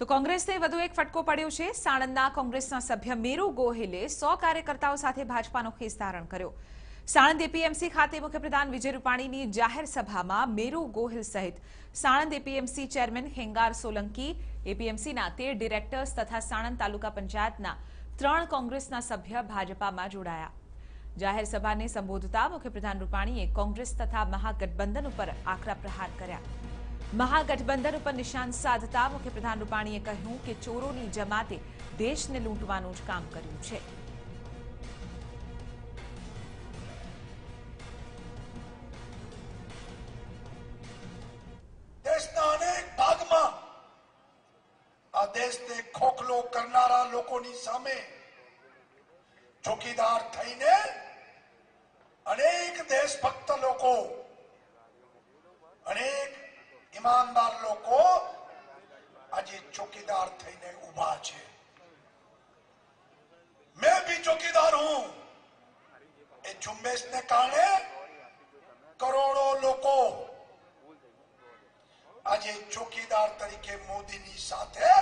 તો કોંગ્રેસને વધુ એક ફટકો પડ્યો છે। સાણંદના કોંગ્રેસના સભ્ય મેરુ ગોહિલે 100 કાર્યકર્તાઓ સાથે ભાજપાનો ખેસ ધારણ કર્યો। સાણંદ એપીએમસી ખાતે મુખ્યપ્રધાન વિજય રૂપાણીની જાહેર સભામાં મેરુ ગોહિલ સહિત સાણંદ એપીએમસી ચેરમેન ખેંગાર સોલંકી, એપીએમસીના 13 ડિરેક્ટર્સ તથા સાણંદ તાલુકા પંચાયતના 3 કોંગ્રેસના સભ્ય ભાજપામાં જોડાયા। જાહેર સભાને સંબોધતા મુખ્યપ્રધાન રૂપાણીએ કોંગ્રેસ તથા મહાગઠબંધન ઉપર આકરા પ્રહાર કર્યા। મહાગઠબંધન ઉપર નિશાન સાધતા મુખ્યપ્રધાન રૂપાણીએ કહ્યું કે ચોરોની જમાતે દેશને લૂંટવાનું જ કામ કર્યું છે। દેશના અનેક ભાગમાં આ દેશને ખોખલો કરનારા લોકોની સામે ચોકીદાર થઈને અનેક દેશભક્ત લોકો, અનેક ईमानदार लोग आज चौकीदार थईने उभा छे। मैं भी चौकीदार हूं। ए झुंबेश ने कारणे करोड़ों लोग आज चौकीदार तरीके मोदी नी साथे